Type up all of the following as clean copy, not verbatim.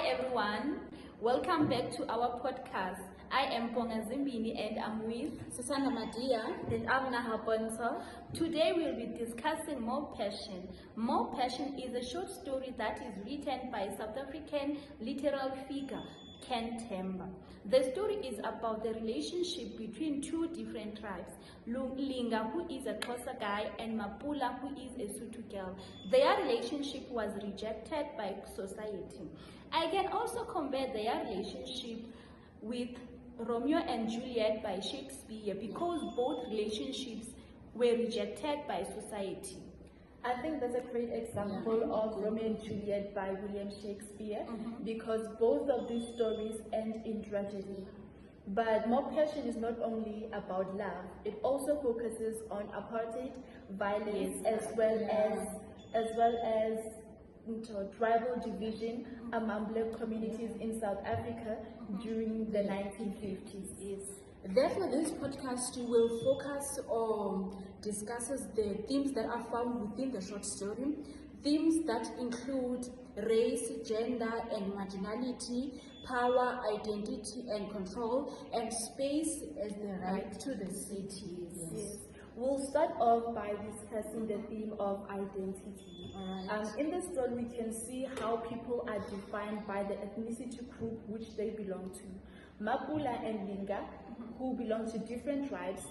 everyone, welcome back to our podcast. I am Ponga Zimbini and I'm with Susana Madia and I'm Naha Bonso. Today we'll be discussing More Passion. More Passion is a short story that is written by South African literary figure Ken Temba. The story is about the relationship between two different tribes, Linga, who is a Xhosa guy, and Mapula, who is a Sotho girl. Their relationship was rejected by society. I can also compare their relationship with Romeo and Juliet by Shakespeare because both relationships were rejected by society. I think that's a great example of Romeo and Juliet by William Shakespeare because both of these stories end in tragedy. But More Passion is not only about love, it also focuses on apartheid, violence, as well as tribal division among black communities in South Africa during the 1950s. Yes. Therefore, this podcast will focus on discusses the themes that are found within the short story, themes that include race, gender and marginality, power, identity and control, and space as the right to the city. Yes. We'll start off by discussing the theme of identity. In this story, we can see how people are defined by the ethnicity group which they belong to. Mapula and Linga, who belong to different tribes,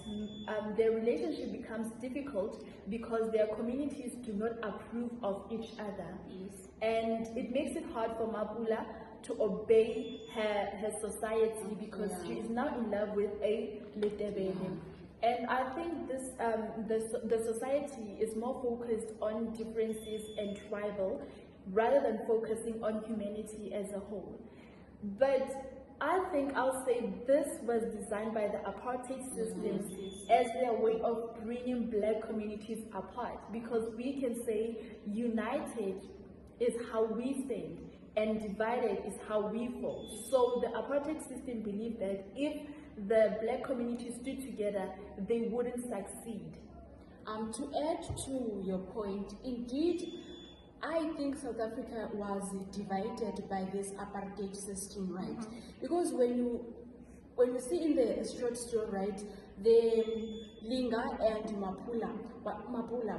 their relationship becomes difficult because their communities do not approve of each other. Yes. And it makes it hard for Mapula to obey her society because she is now in love with a Letebele. And I think this the society is more focused on differences and tribal rather than focusing on humanity as a whole. But I think I'll say this was designed by the apartheid systems as their way of bringing black communities apart, because we can say united is how we stand and divided is how we fall. So the apartheid system believed that if the black community stood together, they wouldn't succeed. To add to your point, indeed, I think South Africa was divided by this apartheid system, right? Because when you see in the short story, right, the Linga and Mapula,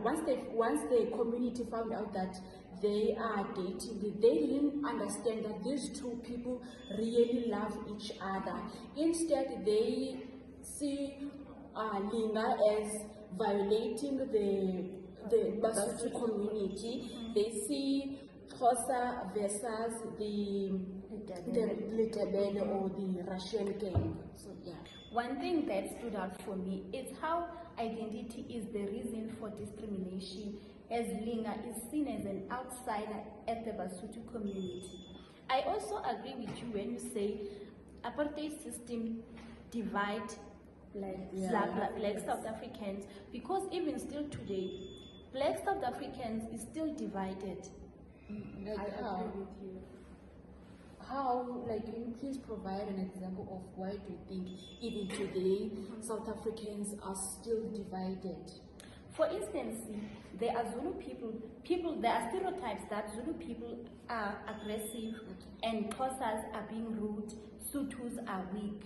once the community found out that they are dating, they didn't understand that these two people really love each other. Instead, they see Linga as violating the Basotho community. They see Xhosa versus the Letebele or the Russian gang. So yeah. One thing that stood out for me is how identity is the reason for discrimination, as Linga is seen as an outsider at the Basotho community. I also agree with you when you say apartheid system divide black South Africans, because even still today, black South Africans is still divided. I agree with you. How, like, can you please provide an example of why do you think even today South Africans are still divided? For instance, there are Zulu people, there are stereotypes that Zulu people are aggressive and Xhosas are being rude, Sothos are weak.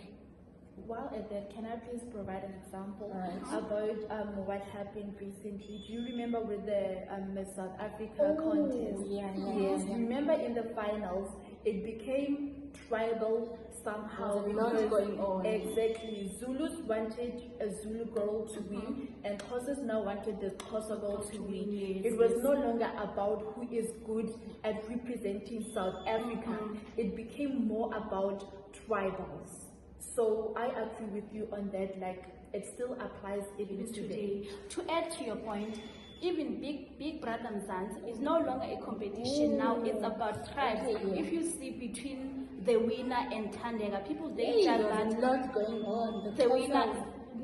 While at that, can I please provide an example about what happened recently? Do you remember with the Miss South Africa contest? Yes. Remember in the finals, it became tribal somehow. There's a lot going on. Exactly. Zulus wanted a Zulu girl to win, and Xhosas now wanted the Xhosa girl to win. It was no longer about who is good at representing South Africa. It became more about tribals. So I agree with you on that, like it still applies even today. To add to your point, even Big Brother Mzansi is no longer a competition. Now it's about tribes. If you see between the winner and Thandeka, people they judge that lot going on. The winner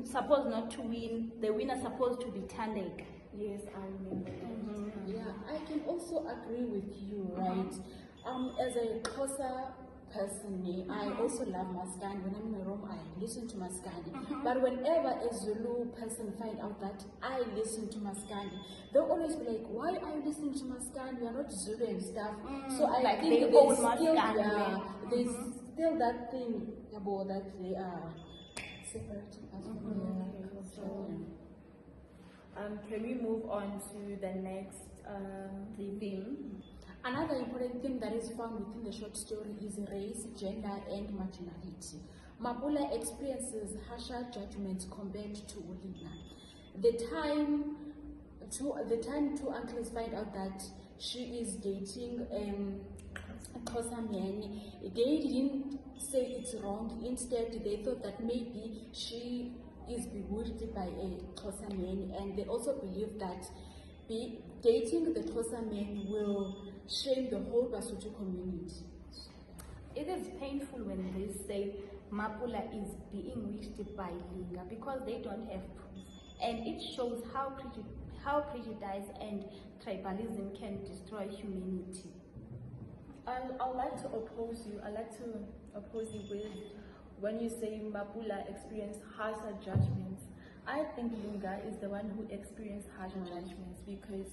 is supposed not to win, the winner is supposed to be Thandeka. Yes, I remember that. Yeah, I can also agree with you, right? As a Xhosa personally, I also love Maskandi. When I'm in a room, I listen to Maskandi. But whenever a Zulu person find out that I listen to Maskandi, they'll always be like, "Why are you listening to Maskandi? You're not Zulu and stuff." So I like think they there's own still, Maskandi. there's still that thing about that they are separating us from Can we move on to the next theme? Another important theme that is found within the short story is race, gender, and marginality. Mapula experiences harsher judgments compared to Ulina. The time two uncles find out that she is dating Xhosa man, they didn't say it's wrong. Instead, they thought that maybe she is bewitched by a Xhosa man, and they also believe that dating the Xhosa man will shame the whole Basotho community. It is painful when they say Mapula is being witched by Linga because they don't have proof, and it shows how prejudice and tribalism can destroy humanity. I'd like to oppose you. I'd like to oppose you with when you say Mapula experienced harsher judgments. I think Linga is the one who experienced harsher judgments, because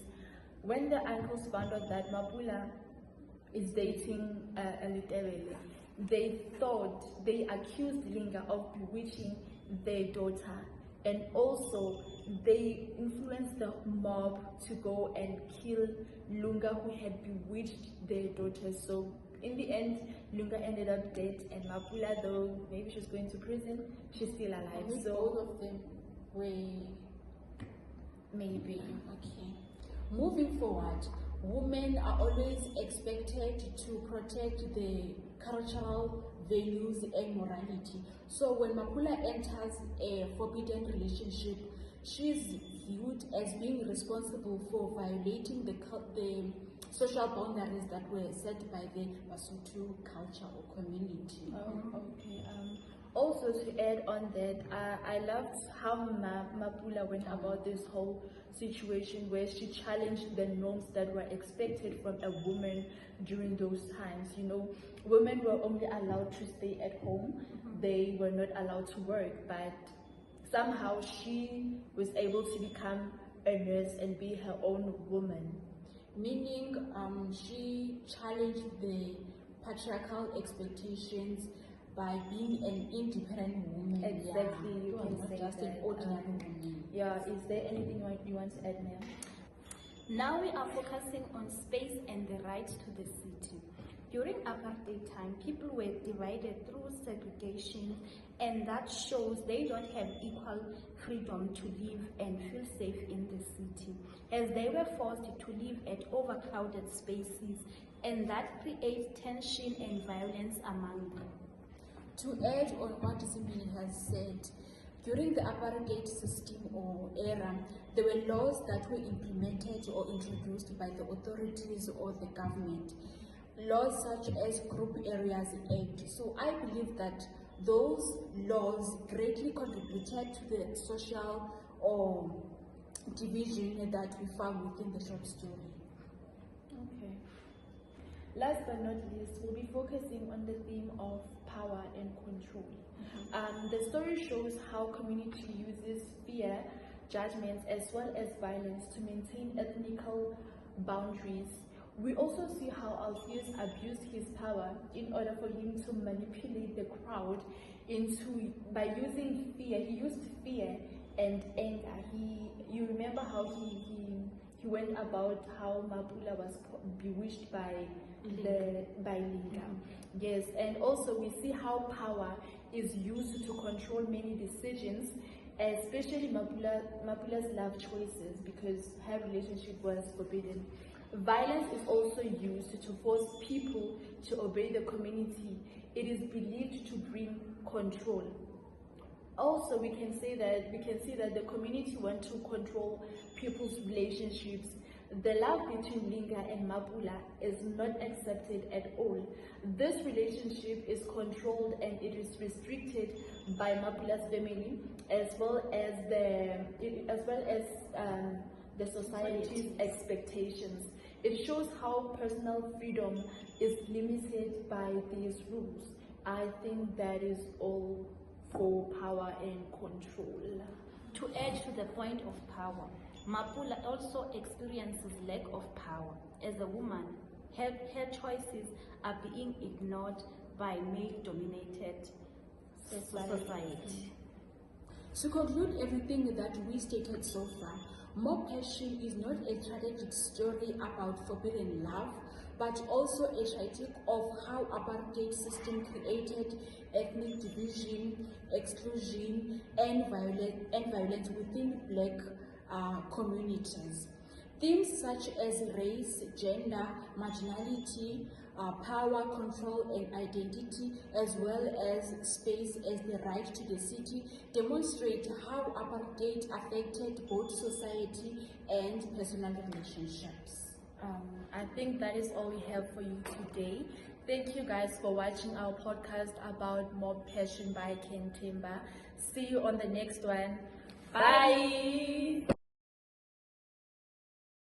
when the uncles found out that Mapula is dating a Litebele, they accused Linga of bewitching their daughter, and also they influenced the mob to go and kill Lunga, who had bewitched their daughter. So in the end, Lunga ended up dead, and Mapula, though maybe she's going to prison, she's still alive. So both of them were maybe. Okay. Moving forward, women are always expected to protect the cultural values and morality. So when Mapula enters a forbidden relationship, she's viewed as being responsible for violating the social boundaries that were set by the Basotho culture or community. Okay. Also, to add on that, I loved how Mapula went about this whole situation, where she challenged the norms that were expected from a woman during those times. You know, women were only allowed to stay at home; they were not allowed to work. But somehow she was able to become a nurse and be her own woman. Meaning, she challenged the patriarchal expectations by being an independent woman. Exactly, yeah. you can say just that. an ordinary woman. Yeah, is there anything you want to add, ma'am? Now we are focusing on space and the right to the city. During apartheid time, people were divided through segregation, and that shows they don't have equal freedom to live and feel safe in the city, as they were forced to live at overcrowded spaces, and that creates tension and violence among them. To add on what Simbini has said, during the apartheid system or era, there were laws that were implemented or introduced by the authorities or the government. Laws such as Group Areas Act. So I believe that those laws greatly contributed to the social or division that we found within the short story. Okay. Last but not least, we'll be focusing on the theme of power and control. The story shows how community uses fear, judgments, as well as violence to maintain ethnical boundaries. We also see how Alpheus abused his power in order for him to manipulate the crowd by using fear. He used fear and anger. You remember how he went about how Mapula was bewitched by Linga. Yes, and also we see how power is used to control many decisions, especially Mapula's love choices, because her relationship was forbidden. Violence is also used to force people to obey the community. It is believed to bring control. Also, we can see that the community want to control people's relationships. The love between Linga and Mapula is not accepted at all. This relationship is controlled and it is restricted by Mapula's family, as well as the society's expectations. It shows how personal freedom is limited by these rules. I think that is all for power and control. To add to the point of power, Mapula also experiences lack of power. As a woman, her choices are being ignored by male-dominated society. To conclude everything that we stated so far, More Passion is not a tragic story about forbidden love, but also a critique of how apartheid system created ethnic division, exclusion, and violence within black communities. Themes such as race, gender, marginality, power, control, and identity, as well as space as the right to the city, demonstrate how apartheid affected both society and personal relationships. I think that is all we have for you today. Thank you guys for watching our podcast about More Passion by Ken Timber. See you on the next one. Bye.